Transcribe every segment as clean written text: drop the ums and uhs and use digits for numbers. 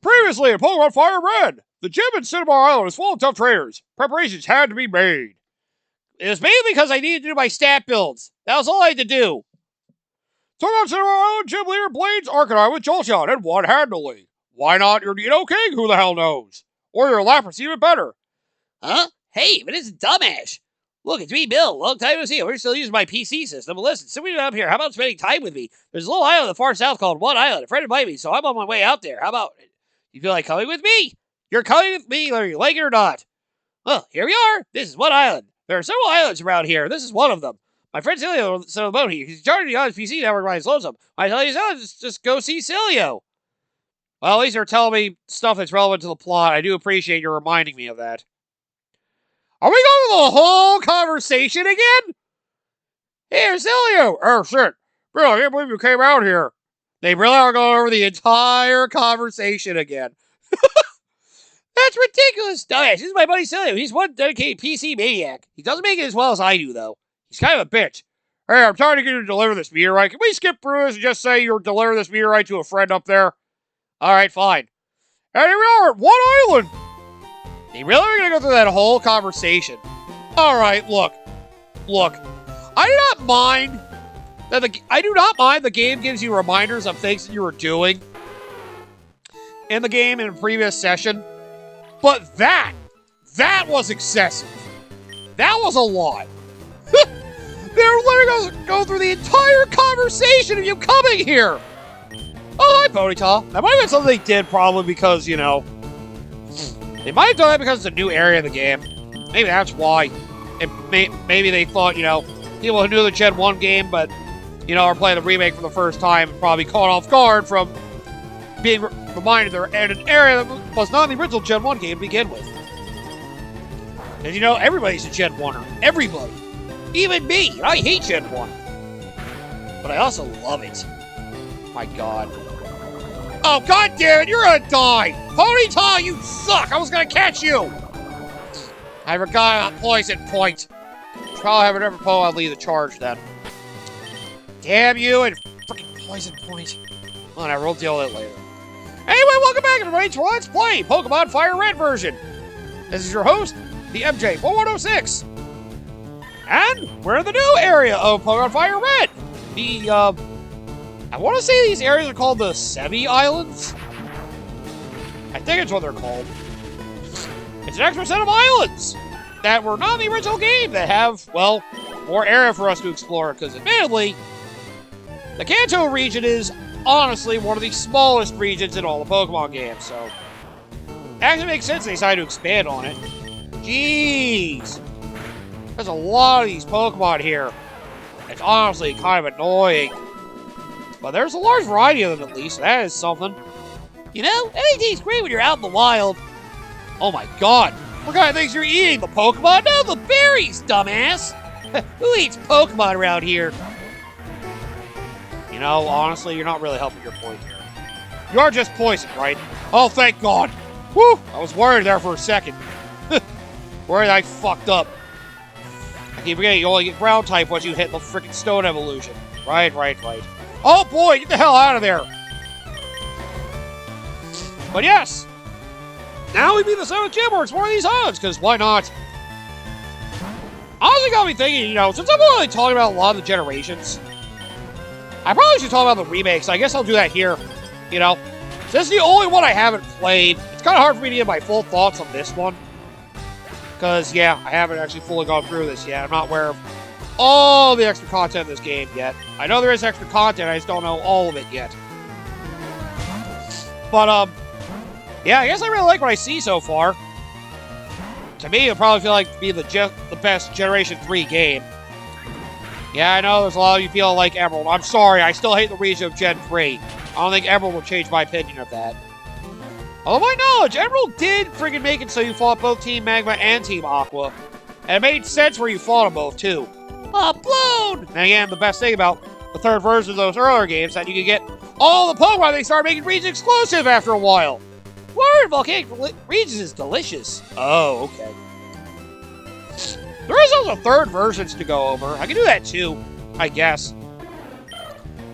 Previously in Pokemon FireRed, the gym in Cinnabar Island is full of tough trainers. Preparations had to be made. It was mainly because I needed to do my stat builds. That was all I had to do. Took on Cinnabar Island gym leader Blades Arcanine with Jolteon and one-handedly. Why not your Nino King, who the hell knows? Or your Lapras, even better. Huh? Hey, but it's dumbass. Look, it's me, Bill. Long time no see. We're still using my PC system. But listen, sitting up here, how about spending time with me? There's a little island in the far south called One Island. A friend invited me, so I'm on my way out there. How about it? You feel like coming with me? You're coming with me, whether you like it or not. Well, here we are. This is One Island. There are several islands around here. This is one of them. My friend Cilio sent on the boat here. He's charging on his PC network when he's lonesome. I tell you, just go see Cilio. Well, at least they're telling me stuff that's relevant to the plot. I do appreciate you reminding me of that. Are we going to the whole conversation again? Hey, Cilio! Oh, shit. Bro, I can't believe you came out here. They really are going over the entire conversation again. That's ridiculous. Dumbass. This is my buddy Cilio. He's one dedicated PC maniac. He doesn't make it as well as I do, though. He's kind of a bitch. Hey, I'm trying to get you to deliver this meteorite. Can we skip through this and just say you're delivering this meteorite to a friend up there? Alright, fine. And here we are at One Island. They really are going to go through that whole conversation. Alright, look. I do not mind the game gives you reminders of things that you were doing in the game in a previous session. But that was excessive. That was a lot. They're literally going to go through the entire conversation of you coming here. Oh, hi, Ponyta. That might have been something they did probably because, you know, they might have done that because it's a new area of the game. Maybe that's why. Maybe they thought, you know, people who knew the Gen 1 game, but, you know, are playing the remake for the first time and probably caught off guard from being reminded they're in an area that was not the original Gen 1 game to begin with. And, you know, everybody's a Gen 1er. Everybody. Even me. I hate Gen 1. But I also love it. My God. Oh, God damn it, you're gonna die! Ponyta, you suck! I was gonna catch you! I forgot about Poison Point. Probably have another Pokemon lead the charge then. Damn you and freaking Poison Point. Whatever, we'll deal with it later. Anyway, welcome back everybody to Let's Play Pokemon FireRed version. This is your host, the MJ4106. And we're in the new area of Pokemon FireRed. I want to say these areas are called the Semi-Islands. I think it's what they're called. It's an extra set of islands that were not in the original game that have, well, more area for us to explore, because admittedly, the Kanto region is honestly one of the smallest regions in all the Pokemon games, so it actually makes sense they decided to expand on it. Jeez! There's a lot of these Pokemon here. It's honestly kind of annoying. But there's a large variety of them, at least. That is something. You know, anything's great when you're out in the wild. Oh my God. What kind of things you're eating? The Pokemon? No, the berries, dumbass. Who eats Pokemon around here? You know, honestly, you're not really helping your point here. You are just poisoned, right? Oh, thank God. Whew! I was worried there for a second. Worried I fucked up. I keep forgetting you only get ground type once you hit the freaking stone evolution. Right. Oh boy, get the hell out of there! But yes, now we meet the 7th gym where it's one of these islands, because why not? Honestly got me thinking, you know, since I'm only talking about a lot of the generations, I probably should talk about the remakes. I guess I'll do that here, you know. This is the only one I haven't played. It's kind of hard for me to get my full thoughts on this one. Because, yeah, I haven't actually fully gone through this yet. I'm not aware of all the extra content in this game yet. I know there is extra content, I just don't know all of it yet. But, yeah, I guess I really like what I see so far. To me, it'll probably feel like to be the best Generation 3 game. Yeah, I know there's a lot of you feel like Emerald. I'm sorry, I still hate the region of Gen 3. I don't think Emerald will change my opinion of that. Although my knowledge, Emerald did friggin' make it so you fought both Team Magma and Team Aqua. And it made sense where you fought them both, too. Upload! And again, the best thing about the third version of those earlier games that you could get all the Pokemon they started making region exclusive after a while. Word, Volcanic Regions is delicious. Oh, okay. There is also third versions to go over. I can do that too, I guess.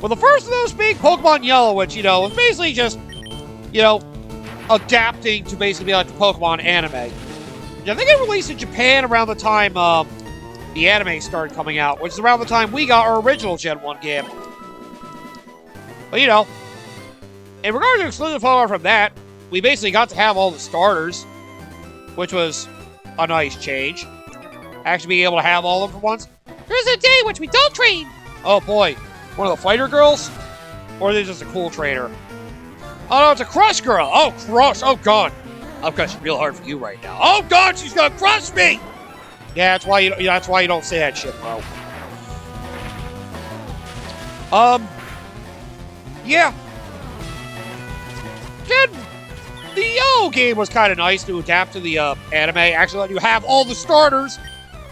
Well, the first of those being Pokemon Yellow, which, you know, is basically just, you know, adapting to basically be like the Pokemon anime. I think it released in Japan around the time the anime started coming out, which is around the time we got our original Gen 1 game. But, you know, in regard to exclusive Pokemon from that, we basically got to have all the starters, which was a nice change. Actually being able to have all of them for once. There's a day which we don't train. Oh boy, one of the fighter girls? Or is it just a cool trainer? Oh no, it's a crush girl. Oh, crush. Oh god. I'm crushing real hard for you right now. Oh god, she's gonna crush me! Yeah, that's why you don't say that shit, bro. Yeah. Again, the Yellow game was kind of nice to adapt to the anime. Actually, let you have all the starters,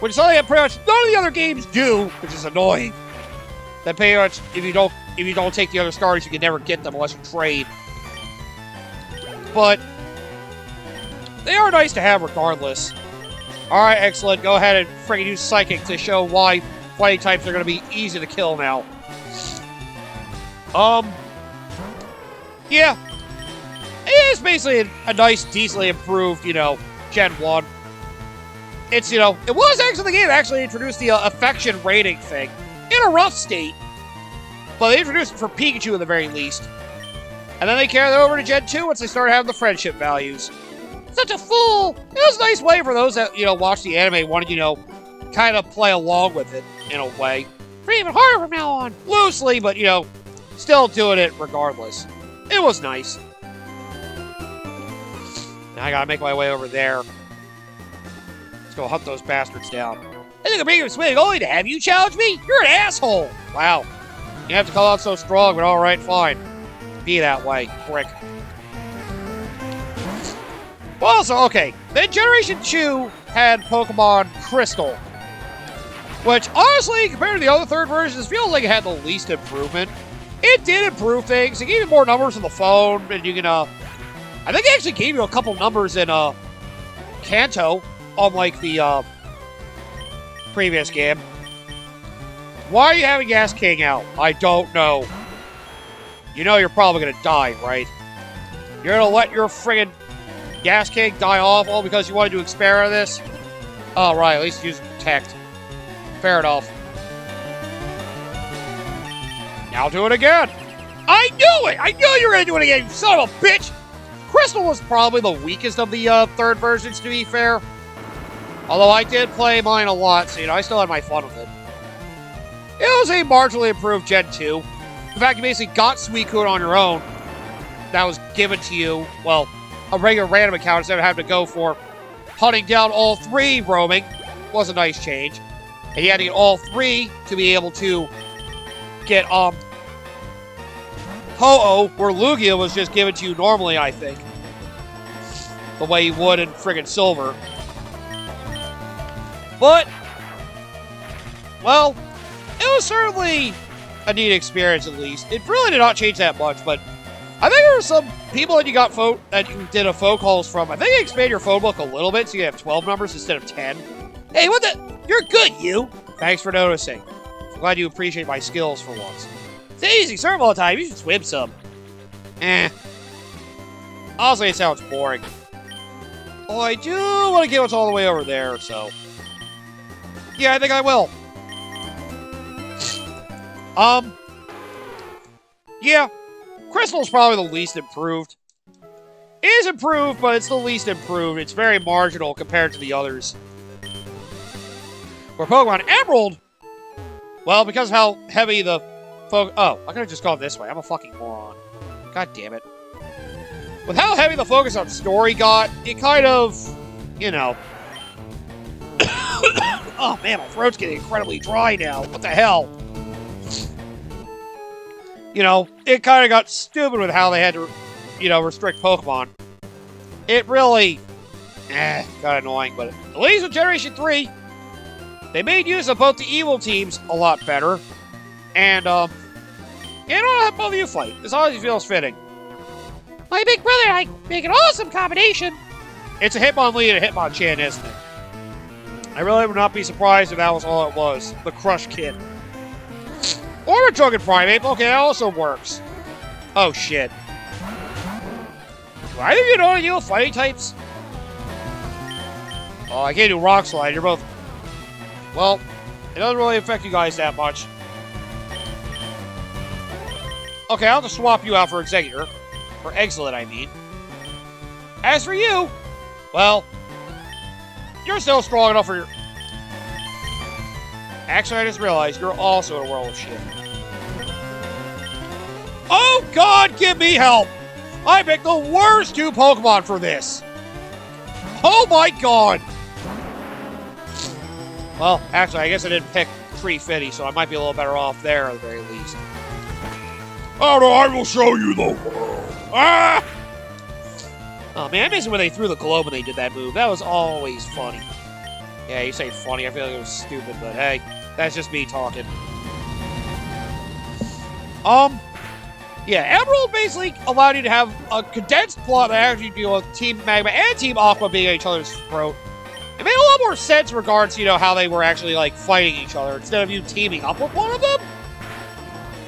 which is something that pretty much none of the other games do, which is annoying. That pretty much, if you don't take the other starters, you can never get them unless you trade. But they are nice to have regardless. Alright, excellent. Go ahead and freaking use Psychic to show why fighting types are going to be easy to kill now. Yeah. It is basically a nice, decently improved, you know, Gen 1. It's, you know, it was actually the game that actually introduced the affection rating thing. In a rough state. But they introduced it for Pikachu at the very least. And then they carried it over to Gen 2 once they started having the friendship values. Such a fool! It was a nice way for those that, you know, watch the anime and wanted, you know, kind of play along with it, in a way. For even harder from now on. Loosely, but, you know, still doing it regardless. It was nice. Now I gotta make my way over there. Let's go hunt those bastards down. I think I'm bringing a swing only to have you challenge me? You're an asshole! Wow. You have to call out so strong, but alright, fine. Be that way, prick. Well, also, okay, then Generation 2 had Pokemon Crystal. Which, honestly, compared to the other third versions, feels like it had the least improvement. It did improve things. It gave you more numbers on the phone, and you can, I think it actually gave you a couple numbers in, Kanto, unlike the, previous game. Why are you having Gas King out? I don't know. You know you're probably gonna die, right? You're gonna let your friggin' Gas King die off all because you wanted to experiment this? Oh, right, at least use Protect. Fair enough. Now do it again. I knew it! I knew you were gonna do it again, you son of a bitch! Crystal was probably the weakest of the third versions, to be fair. Although I did play mine a lot, so, you know, I still had my fun with it. It was a marginally improved Gen 2. In fact, you basically got Suicune on your own. That was given to you, well, a regular random account instead of having to go for hunting down all three roaming. Was a nice change. And you had to get all three to be able to get, Ho-Oh, where Lugia was just given to you normally, I think. The way you would in friggin' Silver. But, well, it was certainly a neat experience, at least. It really did not change that much, but I think there were some people that you did a phone calls from. I think they expanded your phone book a little bit, so you have 12 numbers instead of 10. Hey, what the? You're good, you. Thanks for noticing. I'm glad you appreciate my skills for once. It's easy, serve all the time. You should swim some. Honestly, it sounds boring. Oh, I do want to get what's all the way over there, so. Yeah, I think I will. Yeah. Crystal's probably the least improved. It is improved, but it's the least improved. It's very marginal compared to the others. For Pokemon Emerald, well, because of how heavy the oh, I could have just gone this way. I'm a fucking moron. God damn it. With how heavy the focus on story got, it kind of, you know. Oh man, my throat's getting incredibly dry now. What the hell? You know, it kind of got stupid with how they had to, you know, restrict Pokemon. It really, got annoying, but at least with Generation 3, they made use of both the evil teams a lot better. And, you don't have both of you fight, as long as it feels fitting. My big brother and I make an awesome combination. It's a Hitmonlee and a Hitmonchan, isn't it? I really would not be surprised if that was all it was. The Crush Kid. Or a Drunken Primate. Okay, that also works. Oh, shit. Do either of you know how to deal with fighting types? Oh, I can't do Rock Slide. You're both... Well, it doesn't really affect you guys that much. Okay, I'll just swap you out for Executor. For Excellent, I mean. As for you, well, you're still strong enough for your... Actually, I just realized you're also in a world of shit. Oh, God, give me help! I picked the worst 2 Pokemon for this! Oh, my God! Well, actually, I guess I didn't pick Tree Fitty, so I might be a little better off there at the very least. Oh, no, I will show you the world! Ah! Oh, man, I miss when they threw the globe when they did that move. That was always funny. Yeah, you say funny. I feel like it was stupid, but hey, that's just me talking. Yeah, Emerald basically allowed you to have a condensed plot that actually deal with Team Magma and Team Aqua being at each other's throat. It made a lot more sense in regards to, how they were actually, fighting each other instead of you teaming up with one of them.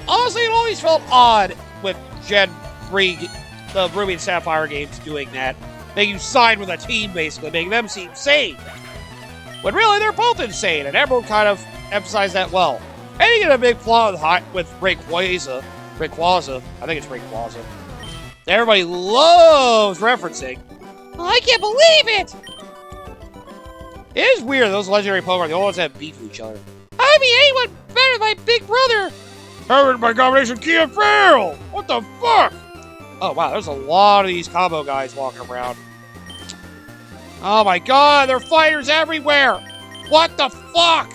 Honestly, it always felt odd with Gen 3, the Ruby and Sapphire games doing that. Making you side with a team, basically, making them seem sane. When really, they're both insane, and Emerald kind of emphasized that well. And you get a big flaw with Rayquaza. I think it's Rayquaza. Everybody loves referencing. Oh, I can't believe it! It is weird, those legendary Pokemon, they always have beef with each other. I mean, anyone better than my big brother! Covered by combination key and fail! What the fuck? Oh, wow, there's a lot of these combo guys walking around. Oh my God, there are fighters everywhere! What the fuck?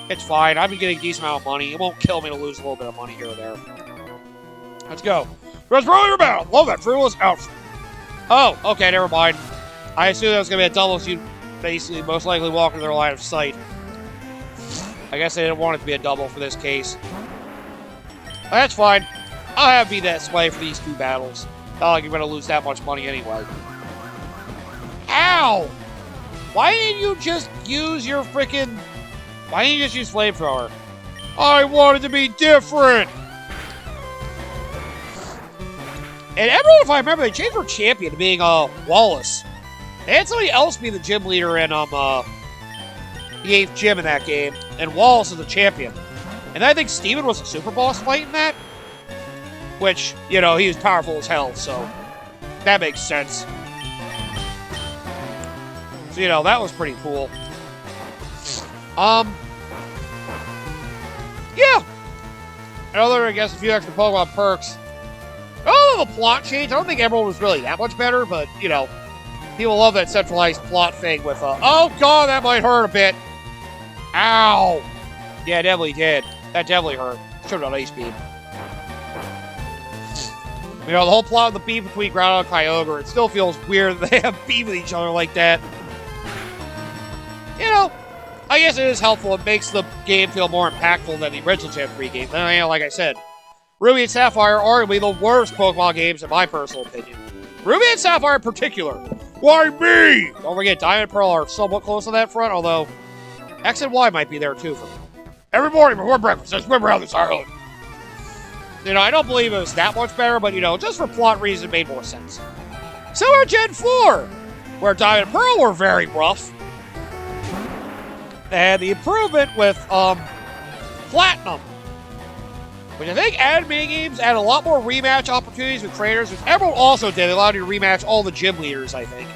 It's fine, I've been getting a decent amount of money. It won't kill me to lose a little bit of money here or there. Let's go. Let's roll your battle. Love that frivolous outfit. Oh, okay, never mind. I assumed that was going to be a double, so you basically most likely walk into their line of sight. I guess they didn't want it to be a double for this case. That's fine. I'll have it be that way for these 2 battles. Not like you're going to lose that much money anyway. Ow! Why didn't you just use your freaking... Why didn't you just use Flamethrower? I wanted to be different! And Emerald, if I remember, they changed her champion to being Wallace. They had somebody else be the gym leader in the 8th gym in that game, and Wallace is the champion. And I think Steven was a super boss fight in that, which, he was powerful as hell, so that makes sense. So, that was pretty cool. Yeah. Another, I guess, a few extra Pokemon perks. Oh, the plot change. I don't think Emerald was really that much better, but, people love that centralized plot thing with, oh, God, that might hurt a bit. Ow. Yeah, it definitely did. That definitely hurt. Should have done Ice Beam. The whole plot of the beef between Groudon and Kyogre, it still feels weird that they have beef with each other like that. I guess it is helpful. It makes the game feel more impactful than the original Gen 3 game. And, like I said, Ruby and Sapphire are arguably the worst Pokemon games in my personal opinion. Ruby and Sapphire in particular. Why me? Don't forget, Diamond and Pearl are somewhat close on that front, although X and Y might be there too for me. Every morning before breakfast, I swim around this island. I don't believe it was that much better, but, just for plot reasons, it made more sense. Similar to Gen 4, where Diamond and Pearl were very rough. And the improvement with Platinum, which I think added minigames, added a lot more rematch opportunities with trainers, which Emerald also did. They allowed you to rematch all the gym leaders, I think.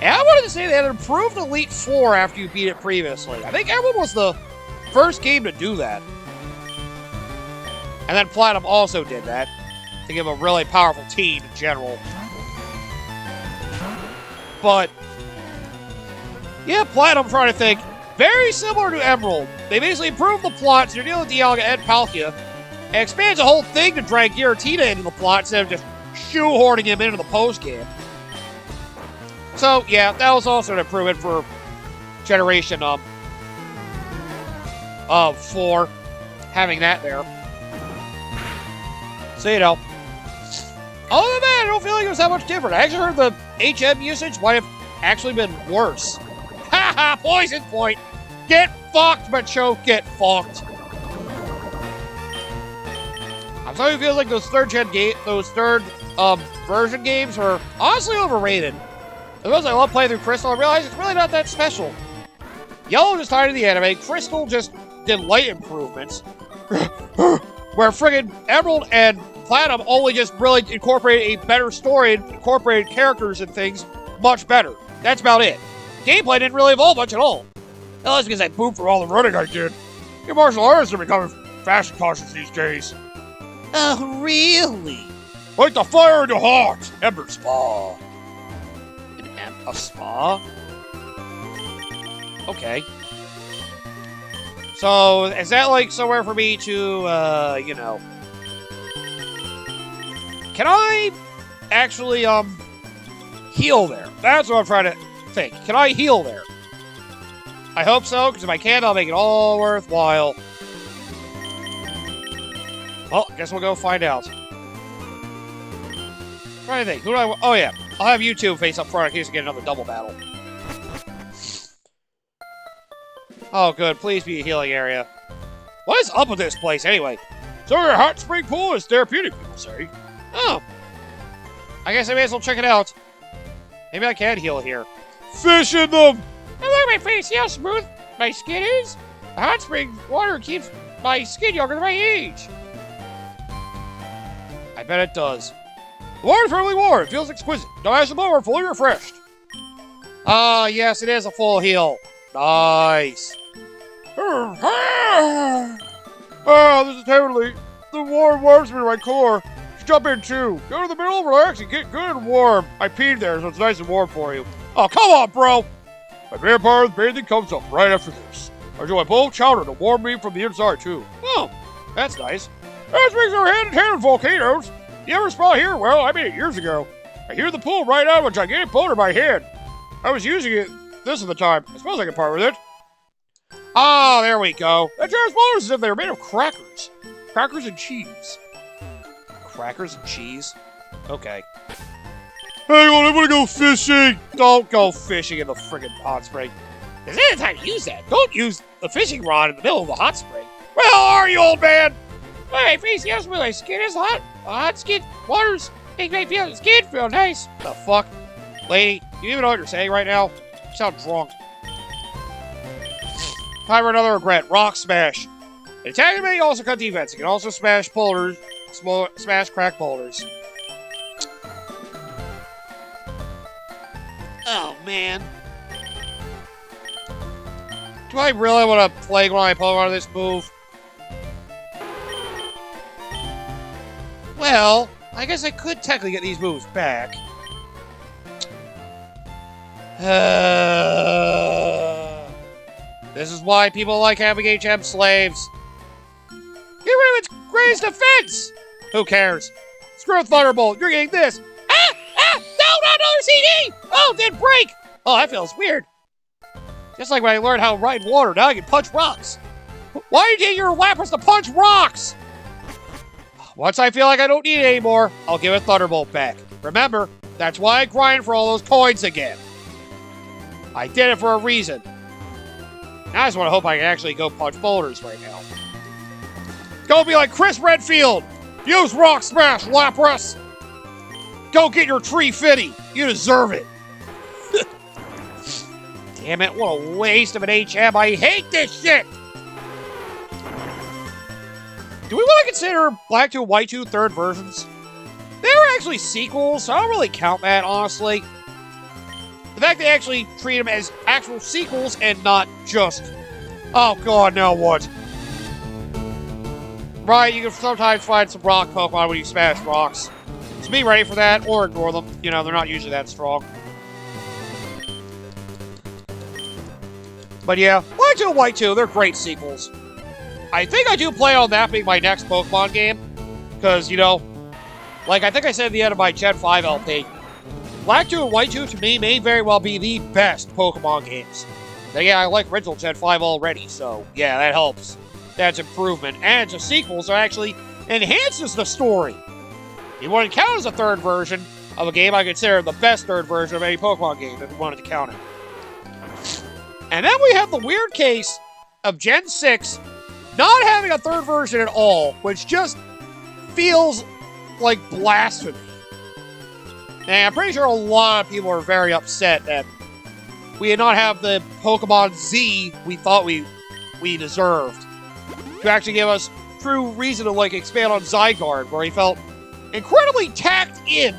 And I wanted to say they had improved Elite Four after you beat it previously. I think Emerald was the first game to do that. And then Platinum also did that to give a really powerful team in general. But, yeah, Platinum, I'm trying to think. Very similar to Emerald. They basically improved the plot, so you're dealing with Dialga and Palkia, and expands the whole thing to drag Giratina into the plot instead of just shoehorning him into the post-game. So, yeah, that was also an improvement for Generation 4, having that there. So, other than that, I don't feel like it was that much different. I actually heard the HM usage might have actually been worse. Haha, poison point! Get fucked, Machoke, get fucked! I'm sorry it feels like those third version games are honestly overrated. As much as I love playing through Crystal, I realize it's really not that special. Yellow just tied to the anime, Crystal just did light improvements, where friggin' Emerald and Platinum only just really incorporated a better story and incorporated characters and things much better. That's about it. Gameplay didn't really evolve much at all. Well, that's because I pooped for all the running I did. Your martial artists are becoming fashion conscious these days. Oh, really? Like the fire in the heart, Ember Spa. A spa? Okay. So, is that like somewhere for me to, you know... Can I actually, heal there? That's what I'm trying to think. Can I heal there? I hope so, because if I can, I'll make it all worthwhile. Well, I guess we'll go find out. Trying to think. Who do I... Oh, yeah. I'll have you two face up front in case I get another double battle. Oh, good. Please be a healing area. What is up with this place, anyway? So your hot spring pool is therapeutic, people say. Oh. I guess I may as well check it out. Maybe I can heal here. Fish in them! I look at my face. See how smooth my skin is? The hot spring water keeps my skin younger than my age. I bet it does. The water's really warm. It feels exquisite. No ice above, we're fully refreshed. Ah, yes, it is a full heal. Nice. Oh, this is heavenly. The warm warms me to my core. Just jump in too. Go to the middle, relax, and get good and warm. I peed there, so it's nice and warm for you. Oh, come on, bro. My vampire's bathing comes up right after this. I enjoy a bowl of chowder to warm me from the inside, too. Oh, that's nice. That brings our hand in hand with volcanoes. You ever spot here? Well, I made it years ago. I hear the pool right out of a gigantic boulder in my hand. I was using it this at the time. I suppose I can part with it. Ah, there we go. That giant boulders as if they were made of crackers. Crackers and cheese. Crackers and cheese? Okay. Hang on, I want to go fishing. Don't go fishing in the friggin' hot spring. There's any time to use that. Don't use the fishing rod in the middle of the hot spring. Where the hell are you, old man? My face, yes, my skin is hot. Hot skin waters make my skin feel nice. The fuck? Lady, do you even know what you're saying right now? You sound drunk. Time for another regret. Rock Smash. An attacking may also cut defense. It can also smash boulders. Smash crack boulders. Oh, man. Do I really want to play one of my Pokemon on this move? Well, I guess I could technically get these moves back. This is why people like having HM slaves. Get rid of its greatest defense! Who cares? Screw Thunderbolt, you're getting this! Ah! Ah! No, not another CD! Oh, it didn't break! Oh, that feels weird. Just like when I learned how to ride water, now I can punch rocks. Why are you getting your Lapras to punch rocks? Once I feel like I don't need it anymore, I'll give it Thunderbolt back. Remember, that's why I grind for all those coins again. I did it for a reason. Now I just want to hope I can actually go punch boulders right now. Go be like Chris Redfield! Use Rock Smash, Lapras! Go get your tree fitty! You deserve it! Damn it, what a waste of an HM. I hate this shit! Do we want to consider Black 2 and White 2 third versions? They were actually sequels, so I don't really count that, honestly. The fact they actually treat them as actual sequels and not just... Oh god, now what? Right, you can sometimes find some rock Pokemon when you smash rocks. So be ready for that, or ignore them. You know, they're not usually that strong. But yeah, Black 2 and White 2, they're great sequels. I think I do plan on that being my next Pokemon game. Because, you know, like I think I said at the end of my Gen 5 LP, Black 2 and White 2 to me may very well be the best Pokemon games. Now, yeah, I like original Gen 5 already, so yeah, that helps. That's improvement. And it's a sequel, so it actually enhances the story. You wouldn't count as a third version of a game I consider the best third version of any Pokemon game if you wanted to count it. And then we have the weird case of Gen 6 not having a third version at all, which just feels like blasphemy. And I'm pretty sure a lot of people are very upset that we did not have the Pokemon Z we thought we deserved. To actually give us true reason to, like, expand on Zygarde, where he felt incredibly tacked in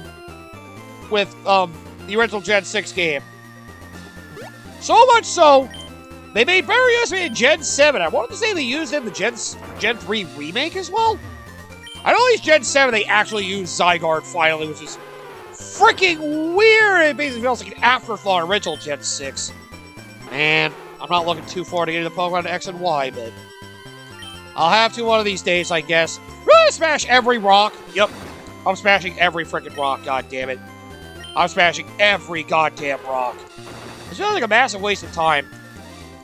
with, the original Gen 6 game. So much so, they made better use of it in Gen 7. I wanted to say they used it in the Gen 3 remake as well. I know at least Gen 7 they actually used Zygarde finally, which is freaking weird. It basically feels like an afterthought original Gen 6. Man, I'm not looking too far to get into Pokemon X and Y, but I'll have to one of these days, I guess. Really smash every rock. Yep, I'm smashing every freaking rock, god damn it. I'm smashing every goddamn rock. It's feels like a massive waste of time.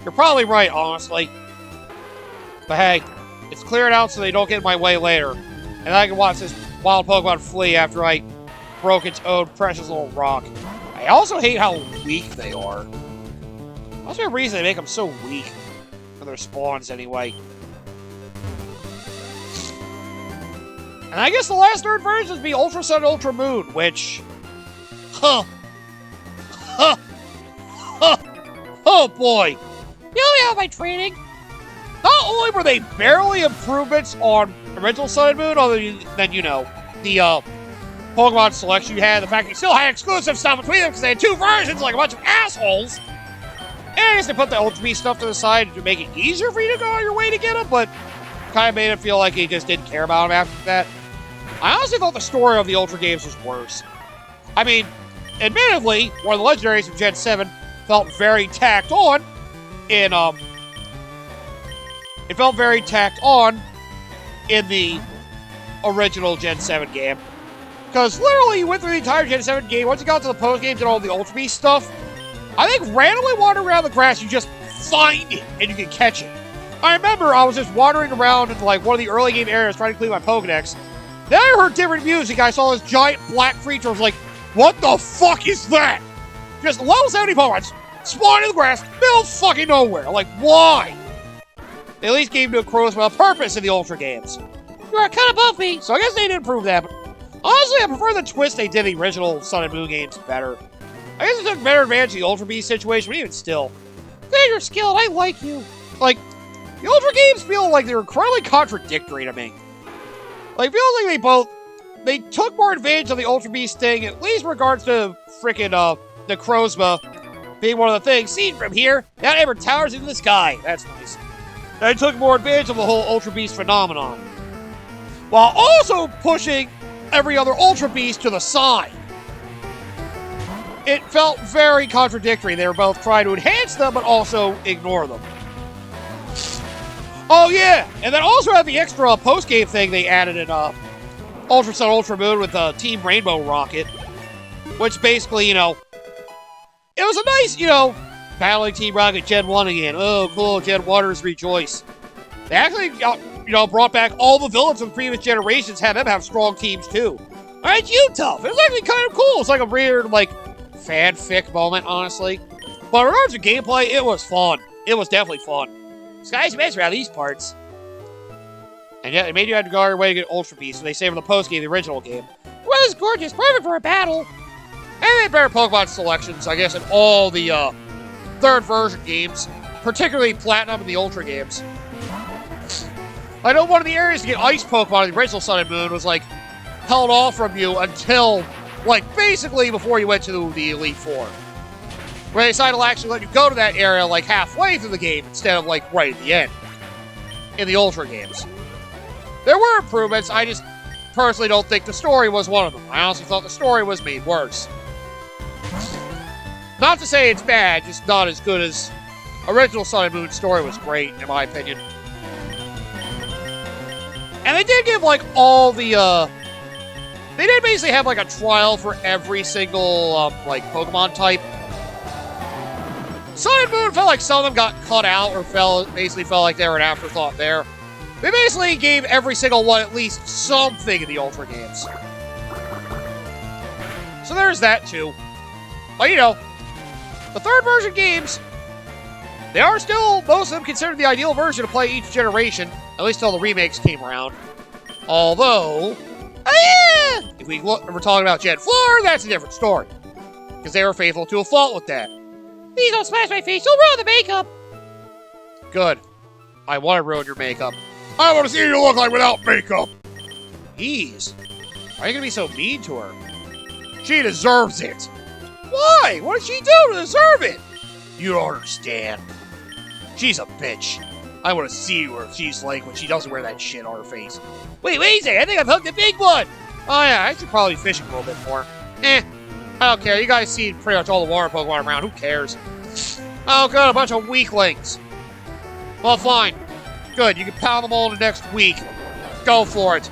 You're probably right, honestly. But hey, it's cleared out so they don't get in my way later. And I can watch this wild Pokemon flee after I broke its own precious little rock. I also hate how weak they are. What's the reason they make them so weak? For their spawns, anyway. And I guess the last third version would be Ultra Sun, Ultra Moon, which... Oh boy! You know my training. Not only were they barely improvements on original Sun and Moon, other than, you know, the Pokemon selection you had, the fact that you still had exclusive stuff between them because they had two versions like a bunch of assholes. And I guess they put the Ultra Beast stuff to the side to make it easier for you to go on your way to get them, but kind of made it feel like he just didn't care about them after that. I honestly thought the story of the Ultra games was worse. I mean, admittedly, one of the legendaries from Gen 7 felt very tacked on in, it felt very tacked on in the original Gen 7 game. Because literally, you went through the entire Gen 7 game, once you got to the post-games and all the Ultra Beast stuff, I think randomly wandering around the grass, you just find it, and you can catch it. I remember I was just wandering around in, like, one of the early game areas trying to clean my Pokedex. Then I heard different music. I saw this giant black creature. I was like, what the fuck is that? Just level 70 Pokemon spawn in the grass, middle of fucking nowhere. Like, why? They at least gave me a Crowsman a purpose in the Ultra games. You're a cut above me. So I guess they didn't prove that, but honestly, I prefer the twist they did in the original Sun and Moon games better. I guess they took better advantage of the Ultra Beast situation, but even still. Good, you're skilled. I like you. Like, the Ultra games feel like they're incredibly contradictory to me. Like, it feels like they took more advantage of the Ultra Beast thing, at least in regards to frickin', the Crozma being one of the things. Seen from here, that ever towers into the sky. That's nice. They took more advantage of the whole Ultra Beast phenomenon, while also pushing every other Ultra Beast to the side. It felt very contradictory. They were both trying to enhance them, but also ignore them. Oh yeah, and then also had the extra post-game thing they added in Ultra Sun, Ultra Moon with Team Rainbow Rocket, which basically, you know, it was a nice, you know, battling Team Rocket Gen 1 again. Oh, cool, Gen 1ers rejoice. They actually, you know, brought back all the villains of the previous generations, had them have strong teams too. Alright, you tough. It was actually kind of cool. It's like a weird, like, fanfic moment, honestly. But in regards to gameplay, it was fun. It was definitely fun. Sky's the best around these parts. And yet, it made you have to go out of your way to get Ultra Beast, so they saved the post-game, the original game. Well, it's gorgeous. Perfect for a battle. And they had better Pokemon selections, I guess, in all the third version games. Particularly Platinum and the Ultra games. I know one of the areas to get Ice Pokemon in the original Sun and Moon was, like, held off from you until, like, basically before you went to the Elite Four. Where they decided to actually let you go to that area, like, halfway through the game instead of, like, right at the end. In the Ultra games. There were improvements, I just personally don't think the story was one of them. I honestly thought the story was made worse. Not to say it's bad, just not as good as original Sun and Moon story was great, in my opinion. And they did give, like, all the, they did basically have, like, a trial for every single, like, Pokemon type. Sun and Moon felt like some of them got cut out or basically felt like they were an afterthought there. They basically gave every single one at least something in the Ultra games. So there's that, too. But, you know, the third version games, they are still, most of them, considered the ideal version to play each generation, at least until the remakes came around. Although, if If we're talking about Gen 4, that's a different story. Because they were faithful to a fault with that. Please don't smash my face. You'll ruin the makeup. Good. I want to ruin your makeup. I want to see what you look like without makeup. Jeez. Why are you going to be so mean to her? She deserves it. Why? What did she do to deserve it? You don't understand. She's a bitch. I want to see what she's like when she doesn't wear that shit on her face. Wait a second. I think I've hooked a big one. Oh yeah, I should probably be fishing a little bit more. I don't care. You guys see pretty much all the water Pokemon around. Who cares? Oh good, a bunch of weaklings. Well, fine. Good, you can pound them all in the next week. Go for it.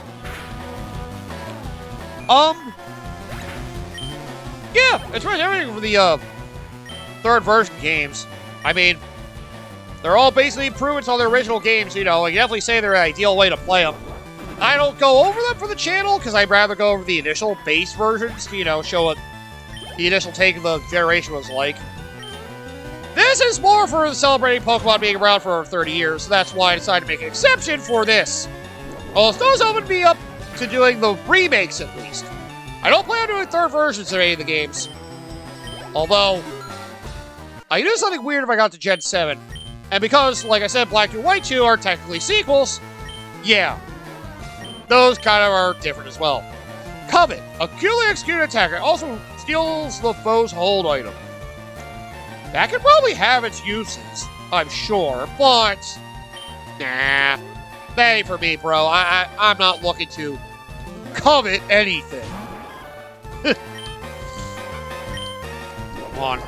Yeah, it's pretty much everything for the, third version games. I mean, they're all basically improvements on the original games, you know. I can definitely say they're an ideal way to play them. I don't go over them for the channel, because I'd rather go over the initial base versions to, you know, show what the initial take of the generation was like. This is more for celebrating Pokemon being around for 30 years, so that's why I decided to make an exception for this. Well, it's those open to be up to doing the remakes, at least. I don't plan on doing third versions of any of the games. Although, I could do something weird if I got to Gen 7. And because, like I said, Black 2 White 2 are technically sequels, yeah. Those kind of are different as well. Covet, a clearly executed attacker, also steals the foe's hold item. That could probably have its uses, I'm sure, but... Nah. That ain't for me, bro. I'm not looking to covet anything. Come on.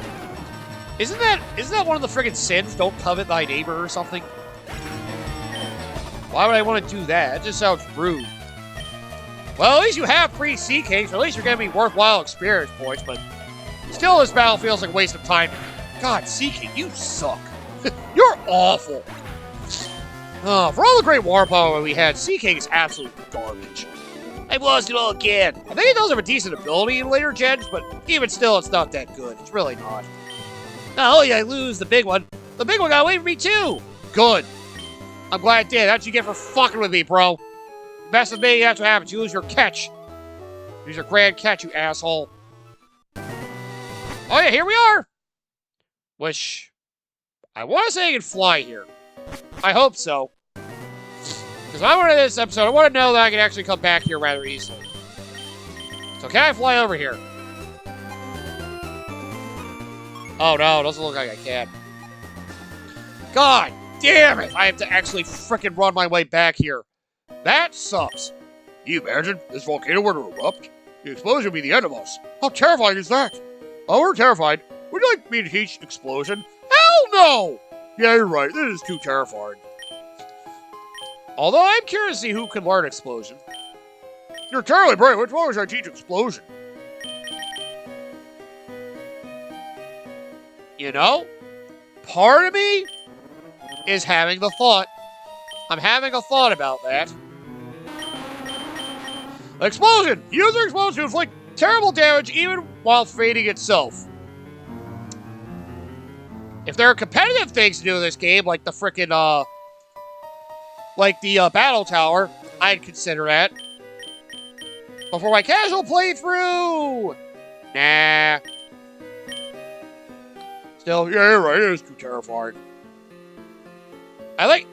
Isn't that one of the friggin' sins? Don't covet thy neighbor or something? Why would I want to do that? That just sounds rude. Well, at least you have free Sea Kings, or at least you're getting me worthwhile experience points, but still this battle feels like a waste of time. God, Sea King, you suck. You're awful. For all the great water Pokemon we had, Sea King is absolute garbage. I've lost it all again. I think it does have a decent ability in later gens, but even still, it's not that good. It's really not. Oh, yeah, I lose the big one. The big one got away from me, too. Good. I'm glad it did. That's what you get for fucking with me, bro. Best of me, that's what happens. You lose your catch. Use your grand catch, you asshole. Oh, yeah, here we are. Which, I want to say I can fly here. I hope so. Because when I went into this episode, I want to know that I can actually come back here rather easily. So can I fly over here? Oh no, it doesn't look like I can. God damn it! I have to actually frickin' run my way back here. That sucks. Can you imagine this volcano were to erupt? The explosion would be the end of us. How terrifying is that? Oh, we're terrified. Would you like me to teach explosion? Hell no! Yeah, you're right. This is too terrifying. Although I'm curious to see who can learn explosion. You're terribly brave. Which one should I teach explosion? You know, part of me is having the thought. I'm having a thought about that. Explosion! User explosion to inflict terrible damage even while fading itself. If there are competitive things to do in this game, like the frickin', battle tower, I'd consider that. But for my casual playthrough, nah. Still, yeah, you're right, it is too terrifying. I like...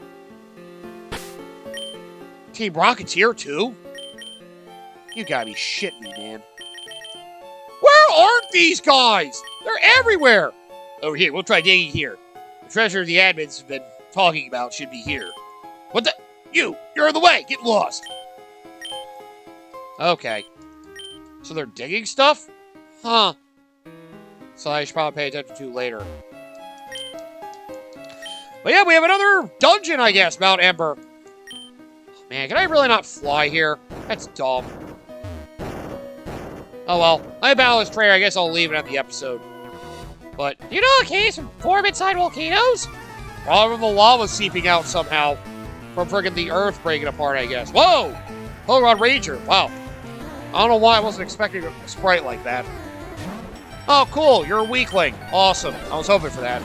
Team Rocket's here, too? You gotta be shitting me, man. Where aren't these guys? They're everywhere! Over here, we'll try digging here. The treasure the admins have been talking about should be here. What the? You're in the way! Get lost! Okay. So they're digging stuff? Huh. So I should probably pay attention to later. But yeah, we have another dungeon, I guess, Mount Ember. Man, can I really not fly here? That's dumb. Oh well, I battle this trainer, I guess I'll leave it at the episode. But, you know a case from form inside volcanoes? Probably the lava seeping out somehow. From friggin' the earth breaking apart, I guess. Whoa! Pokemon Ranger, wow. I don't know why I wasn't expecting a sprite like that. Oh, cool, you're a weakling. Awesome, I was hoping for that.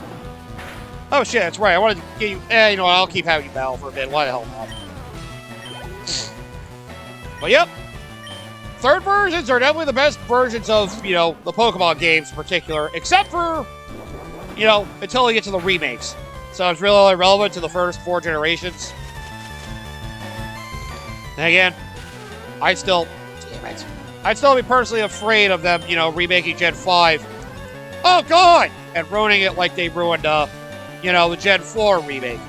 Oh shit, that's right, I wanted to get you... you know what, I'll keep having you battle for a bit, why the hell not? But yep. third versions are definitely the best versions of, you know, the Pokemon games in particular, except for, you know, until you get to the remakes. So it's really relevant to the first 4 generations. And again, I'd still be personally afraid of them, you know, remaking Gen 5. Oh, God! And ruining it like they ruined, you know, the Gen 4 remake.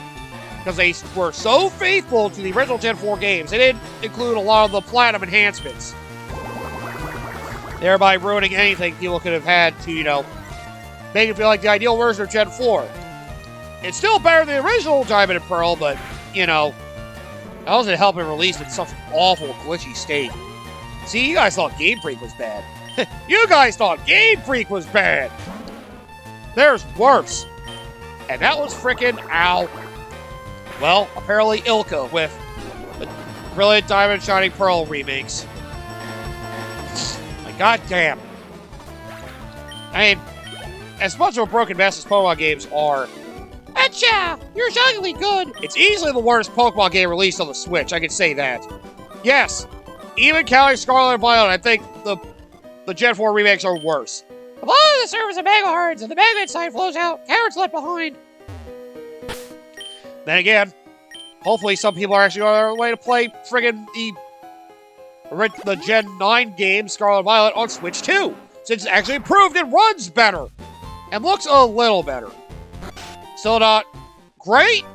Because they were so faithful to the original Gen 4 games, they didn't include a lot of the Platinum enhancements. Thereby ruining anything people could have had to, you know, make it feel like the ideal version of Gen 4. It's still better than the original Diamond and Pearl, but, you know, that wasn't helping release in such awful, glitchy state. See, you guys thought Game Freak was bad. You guys thought Game Freak was bad. There's worse. And that was frickin' ow. Well, apparently Ilka with the Brilliant Diamond Shining Pearl remakes. My goddamn. I mean, as much of a broken mess as Pokemon games are, Achha! You're shockingly good! It's easily the worst Pokemon game released on the Switch, I can say that. Yes, even counting Scarlet and Violet, I think the Gen 4 remakes are worse. Above the surface of Mega Hearts and the magnet side flows out, carrots left behind. Then again, hopefully some people are actually on their way to play friggin' the Gen 9 game, Scarlet and Violet, on Switch 2, since it's actually improved and runs better, and looks a little better. Still not great,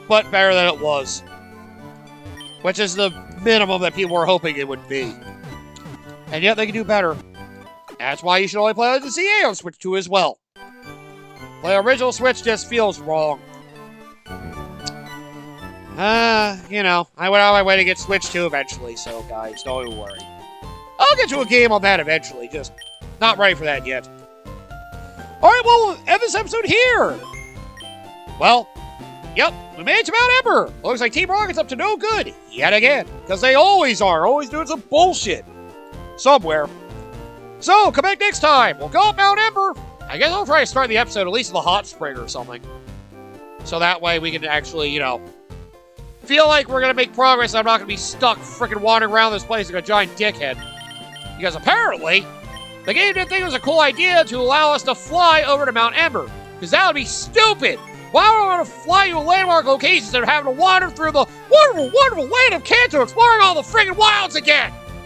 but better than it was. Which is the minimum that people were hoping it would be. And yet they can do better. That's why you should only play the CA on Switch 2 as well. The original Switch just feels wrong. You know, I went out of my way to get Switch 2 eventually, so guys, don't even worry. I'll get to a game on that eventually, just not ready for that yet. Alright, well, we'll end this episode here. Well, yep, we made it to Mount Ember. Looks like Team Rocket's up to no good, yet again. Because they always are, always doing some bullshit. Somewhere. So, come back next time. We'll go up Mount Ember. I guess I'll try to start the episode at least in the hot spring or something. So that way we can actually, you know, feel like we're going to make progress and I'm not going to be stuck freaking wandering around this place like a giant dickhead. Because apparently, the game didn't think it was a cool idea to allow us to fly over to Mount Ember. Because that would be stupid. Why would I want to fly to a landmark location instead of having to wander through the wonderful, wonderful land of Kanto exploring all the friggin' wilds again?